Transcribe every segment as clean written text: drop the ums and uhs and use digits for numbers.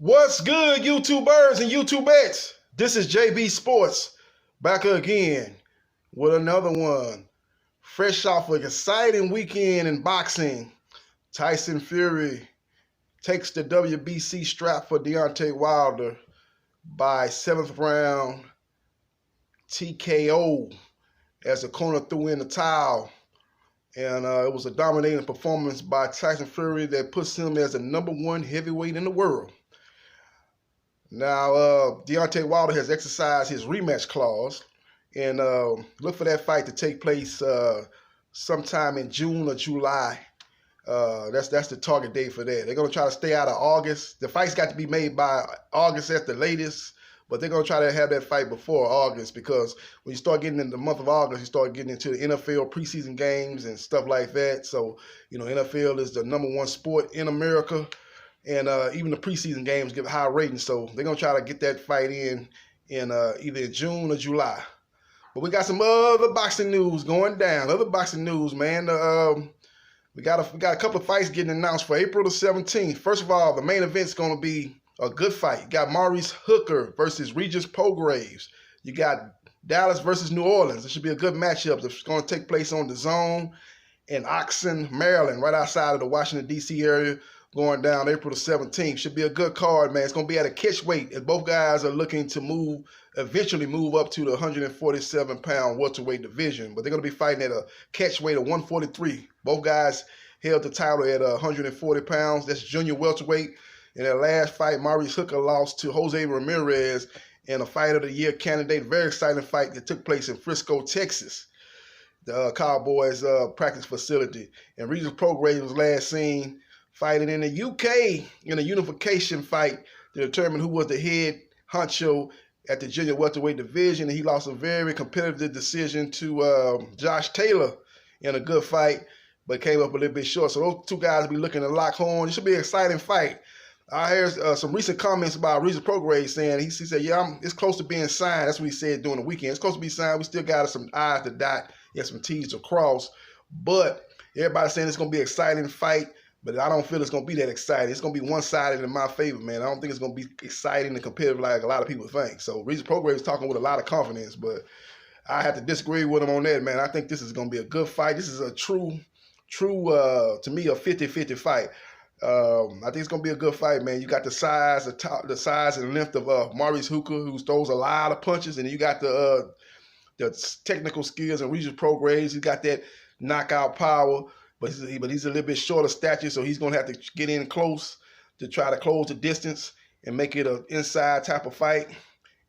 What's good, YouTubers and YouTubettes? This is JB Sports back again with another one. Fresh off an exciting weekend in boxing, Tyson Fury takes the WBC strap for Deontay Wilder by 7th round TKO as the corner threw in the towel. And it was a dominating performance by Tyson Fury that puts him as the #1 heavyweight in the world. Now, Deontay Wilder has exercised his rematch clause, and look for that fight to take place sometime in June or July. That's the target date for that. They're going to try to stay out of August. The fight's got to be made by August at the latest, but they're going to try to have that fight before August, because when you start getting in the month of August, you start getting into the NFL preseason games and stuff like that. So, NFL is the #1 sport in America. And even the preseason games give high ratings, so they're going to try to get that fight in either June or July. But we got some other boxing news going down. Other boxing news, man. We got a couple of fights getting announced for April the 17th. First of all, the main event's going to be a good fight. You got Maurice versus Regis Prograis. You got Dallas versus New Orleans. It should be a good matchup. It's going to take place on DAZN in Oxen, Maryland, right outside of the Washington, D.C. area, going down April the 17th. Should be a good card, man. It's going to be at a catch weight, as both guys are looking to eventually move up to the 147-pound welterweight division. But they're going to be fighting at a catch weight of 143. Both guys held the title at 140 pounds. That's junior welterweight. In their last fight, Maurice lost to Jose Ramirez in a Fight of the Year candidate. Very exciting fight that took place in Frisco, Texas, the Cowboys practice facility. And Regis Prograis was last seen fighting in the UK in a unification fight to determine who was the head honcho at the junior welterweight division. And he lost a very competitive decision to Josh Taylor in a good fight, but came up a little bit short. So those two guys will be looking to lock horns. It should be an exciting fight. I heard some recent comments about Regis Prograis saying, he said, yeah, it's close to being signed. That's what he said during the weekend. It's close to be signed. We still got some I's to dot and some T's to cross. But everybody's saying it's going to be an exciting fight. But I don't feel it's going to be that exciting. It's going to be one-sided in my favor, man. I don't think it's going to be exciting and competitive like a lot of people think. So Regis Prograis is talking with a lot of confidence, but I have to disagree with him on that, man. I think this is going to be a good fight. This is a true, to me, a 50-50 fight. I think it's going to be a good fight, man. You got the size, the size and length of Maurice who throws a lot of punches, and you got the technical skills of Regis Prograis. He's got that knockout power. But he's a little bit short of stature, so he's going to have to get in close to try to close the distance and make it an inside type of fight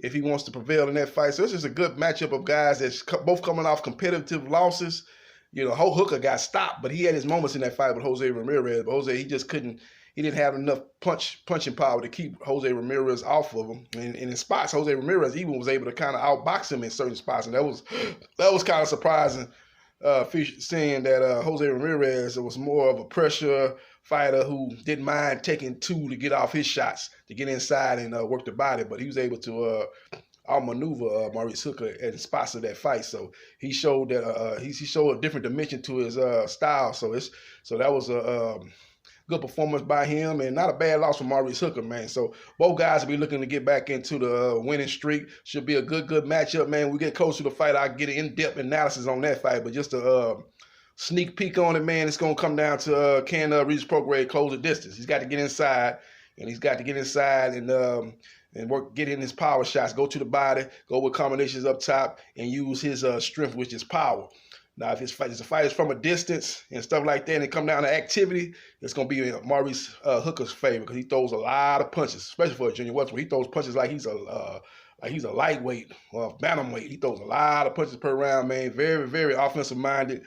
if he wants to prevail in that fight. So it's just a good matchup of guys that's both coming off competitive losses. Hooker got stopped, but he had his moments in that fight with Jose Ramirez. But Jose, he just couldn't. He didn't have enough punching power to keep Jose Ramirez off of him. And in spots, Jose Ramirez even was able to kind of outbox him in certain spots, and that was kind of surprising. Seeing that Jose Ramirez was more of a pressure fighter who didn't mind taking two to get off his shots, to get inside and work the body, but he was able to outmaneuver Maurice at spots of that fight. So he showed that he showed a different dimension to his style. So that was a good performance by him, and not a bad loss for Maurice man. So both guys will be looking to get back into the winning streak. Should be a good matchup, man. We get close to the fight, I'll get an in-depth analysis on that fight, but just a sneak peek on it, man, it's going to come down to can Regis Prograis close the distance. He's got to get inside, and get in his power shots, go to the body, go with combinations up top, and use his strength, which is power. Now, if the fight is from a distance and stuff like that, and it come down to activity, it's going to be in Maurice Hooker's favor, because he throws a lot of punches, especially for a junior welterweight. He throws punches like he's a lightweight or bantamweight. He throws a lot of punches per round, man. Very, very offensive minded.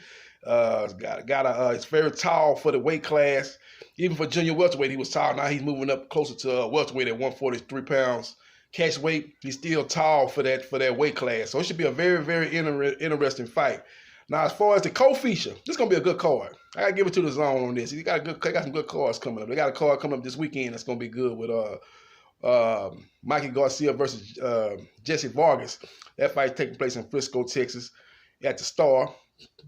It's very tall for the weight class. Even for junior welterweight, he was tall. Now he's moving up closer to welterweight at 143 pounds. Catch weight, he's still tall for that weight class. So it should be a very, very interesting fight. Now, as far as the co-feature, this is going to be a good card. I got to give it to DAZN on this. They got some good cards coming up. They got a card coming up this weekend that's going to be good with Mikey Garcia versus Jesse Vargas. That fight taking place in Frisco, Texas at the Star,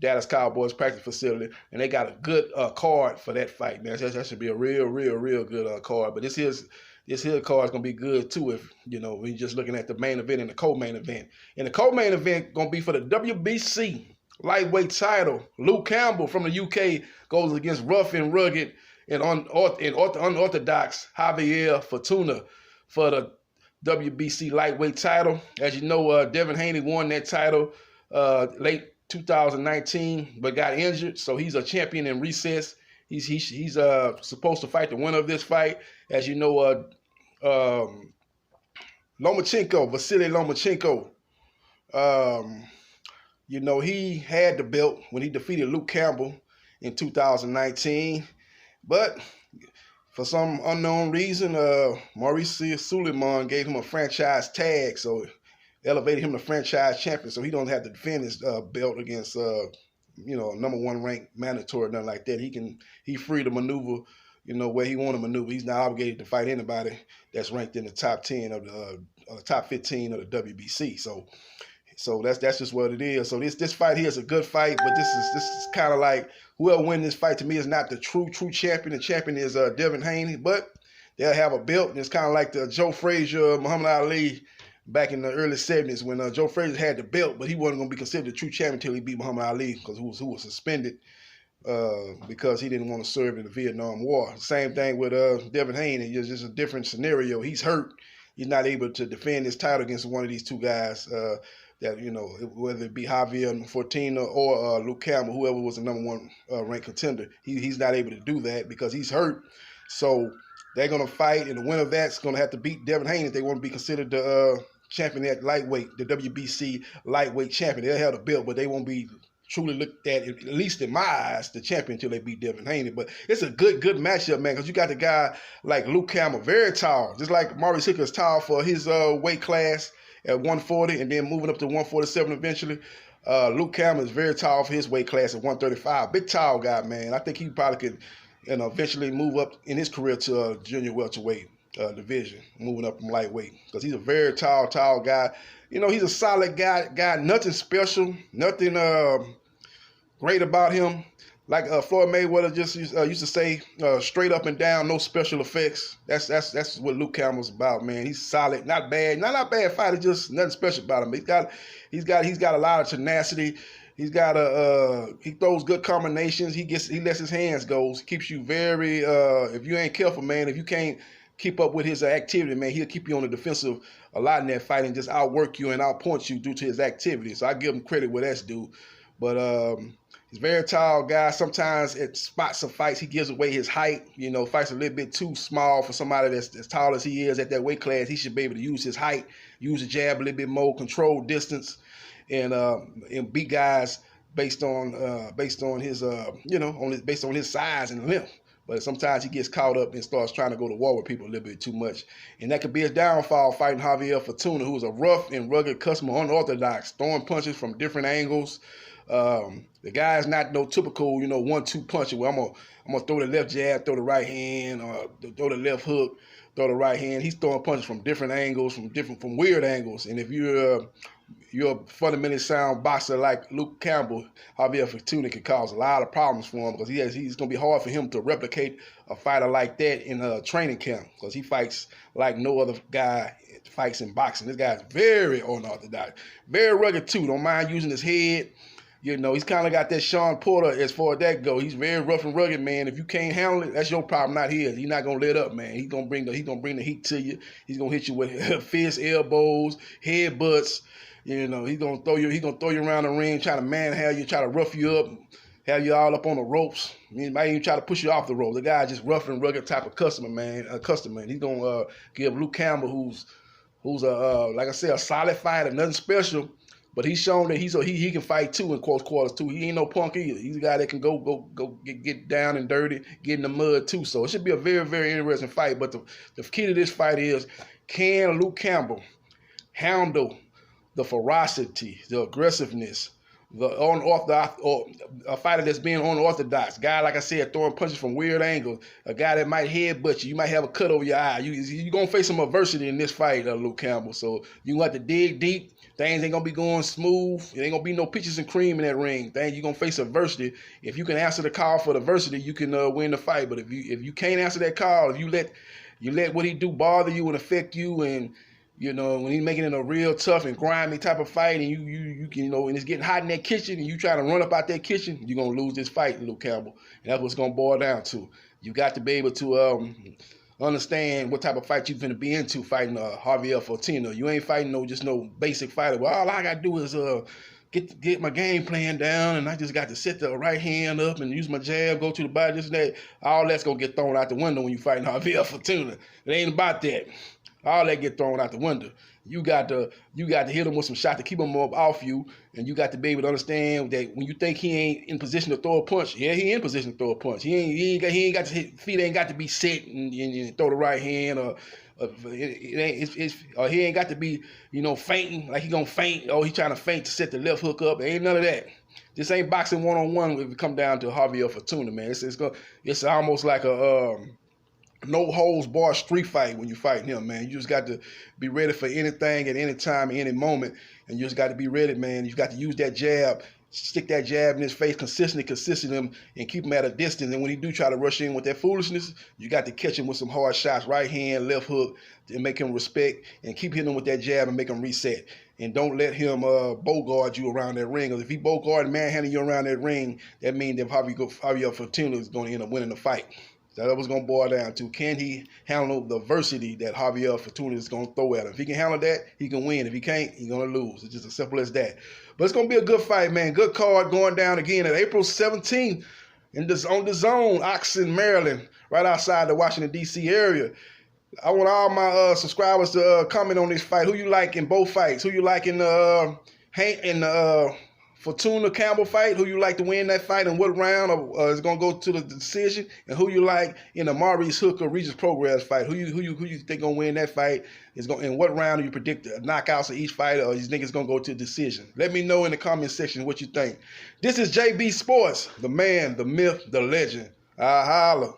Dallas Cowboys practice facility. And they got a good card for that fight, man. That should be a real good card. But this is this here card is gonna be good too. If you know, we're just looking at the main event and the co-main event. And the co-main event gonna be for the WBC lightweight title. Luke Campbell from the UK goes against rough and rugged and unorthodox Javier Fortuna for the WBC lightweight title. As you know, Devin Haney won that title late 2019, but got injured, so he's a champion in recess. He's supposed to fight the winner of this fight. As you know, Vasily Lomachenko, you know, he had the belt when he defeated Luke Campbell in 2019, but for some unknown reason, Maurice Suleiman gave him a franchise tag, so elevated him to franchise champion, so he don't have to defend his belt against you know, #1 ranked mandatory or nothing like that. He free to maneuver, you know, where he want to maneuver. He's not obligated to fight anybody that's ranked in the top 10 of the top 15 of the WBC. So that's just what it is. So this fight here is a good fight, but this is kind of like whoever wins this fight to me is not the true champion. The champion is Devin Haney, but they'll have a belt, and it's kind of like the Joe Frazier, Muhammad Ali back in the early 70s when Joe Frazier had the belt, but he wasn't going to be considered a true champion until he beat Muhammad Ali, because who was suspended because he didn't want to serve in the Vietnam War. Same thing with Devin Haney. It's just a different scenario. He's hurt. He's not able to defend his title against one of these two guys that, you know, whether it be Javier Fortuna or Luke Campbell, whoever was the #1 ranked contender. He's not able to do that because he's hurt. So they're going to fight, and the winner of that's going to have to beat Devin Haney if they want to be considered the champion at lightweight, the WBC lightweight champion. They'll have the belt, but they won't be truly looked at least in my eyes, the champion until they beat Devin Haney. But it's a good matchup, man, because you got the guy like Luke Campbell, very tall, just like Maurice Hicker's tall for his weight class at 140 and then moving up to 147 eventually. Luke Campbell is very tall for his weight class at 135. Big, tall guy, man. I think he probably could, you know, eventually move up in his career to a junior welterweight division, moving up from lightweight, because he's a very tall guy. You know, he's a solid guy, nothing special, nothing great about him. Like Floyd Mayweather just used to say, straight up and down, no special effects. That's what Luke Campbell's about, man. He's solid, not bad, not bad fighter, just nothing special about him. He's got a lot of tenacity. He's got he throws good combinations. He lets his hands go. He keeps you very if you ain't careful, man, if you can't keep up with his activity, man, he'll keep you on the defensive a lot in that fight and just outwork you and outpoint you due to his activity. So I give him credit where that's due. But he's a very tall guy. Sometimes at spots of fights, he gives away his height. You know, fights a little bit too small for somebody that's as tall as he is at that weight class. He should be able to use his height, use the jab a little bit more, control distance, and beat guys based on his based on his size and length. But sometimes he gets caught up and starts trying to go to war with people a little bit too much. And that could be his downfall, fighting Javier Fortuna, who is a rough and rugged customer, unorthodox, throwing punches from different angles. The guy is not no typical, 1-2 puncher where I'm gonna throw the left jab, throw the right hand, or throw the left hook, throw the right hand. He's throwing punches from different angles, from weird angles. And if you're a fundamentally sound boxer like Luke Campbell, Javier Fortuna can cause a lot of problems for him, because he's going to be hard for him to replicate a fighter like that in a training camp, because he fights like no other guy fights in boxing. This guy's very unorthodox, very rugged too. Don't mind using his head. He's kind of got that Sean Porter as far as that go. He's very rough and rugged, man. If you can't handle it, that's your problem, not his. He's not gonna let up, man. He's gonna bring the heat to you. He's gonna hit you with fist, elbows, headbutts. He's gonna throw you around the ring, try to manhandle you, try to rough you up, have you all up on the ropes. He might even try to push you off the rope. The guy's just rough and rugged type of customer, man. He's gonna give Luke Campbell, who's like I said, a solid fighter, nothing special. But he's shown that he can fight too in close quarters too. He ain't no punk either. He's a guy that can go get down and dirty, get in the mud too. So it should be a very, very interesting fight. But the key to this fight is, can Luke Campbell handle the ferocity, the aggressiveness, a fighter that's being unorthodox, guy, like I said, throwing punches from weird angles, a guy that might headbutt you, you might have a cut over your eye. You're going to face some adversity in this fight, Luke Campbell. So you're going to have to dig deep. Things ain't going to be going smooth. It ain't going to be no peaches and cream in that ring. You're going to face adversity. If you can answer the call for the adversity, you can win the fight. But if you can't answer that call, if you let You let what he do bother you and affect you, and you know, when he's making it a real tough and grimy type of fight, and you can, you know, and it's getting hot in that kitchen, and you try to run up out that kitchen, you're gonna lose this fight, little Campbell. And that's what's gonna boil down to. You got to be able to understand what type of fight you're gonna be into fighting Javier Fortuna. You ain't fighting no basic fighter. Well, all I gotta do is get my game plan down, and I just got to set the right hand up and use my jab, go to the body, this and that. All that's gonna get thrown out the window when you fighting Javier Fortuna. It ain't about that. All that get thrown out the window. You got to hit him with some shots to keep him up off you, and you got to be able to understand that when you think he ain't in position to throw a punch, yeah, he in position to throw a punch. He ain't got to hit, feet ain't got to be set and throw the right hand, or he ain't got to be, you know, fainting like he gonna faint. He trying to feint to set the left hook up. Ain't none of that. This ain't boxing one-on-one if it come down to Javier Fortuna, man. It's almost like a no holds barred street fight when you fighting him, man. You just got to be ready for anything at any time, at any moment, and you just got to be ready, man. You got to use that jab, stick that jab in his face consistent him, and keep him at a distance. And when he do try to rush in with that foolishness, you got to catch him with some hard shots, right hand, left hook, and make him respect, and keep hitting him with that jab and make him reset. And don't let him bogard you around that ring. Because if he bogard and manhandle you around that ring, that means that Javier Fortuna is going to end up winning the fight. That's what it's going to boil down to. Can he handle the adversity that Javier Fortuna is going to throw at him? If he can handle that, he can win. If he can't, he's going to lose. It's just as simple as that. But it's going to be a good fight, man. Good card going down again at April 17th on DAZN, Oxen, Maryland, right outside the Washington, D.C. area. I want all my subscribers to comment on this fight. Who you like in both fights? Who you like in the Fortuna Campbell fight? Who you like to win that fight, and what round is going to go to the decision? And who you like in the Maurice Hooker Regis Prograis fight? Who you think going to win that fight? And what round do you predict knockouts of each fighter, or you think it's going to go to a decision? Let me know in the comment section what you think. This is JB Sports, the man, the myth, the legend. I holla.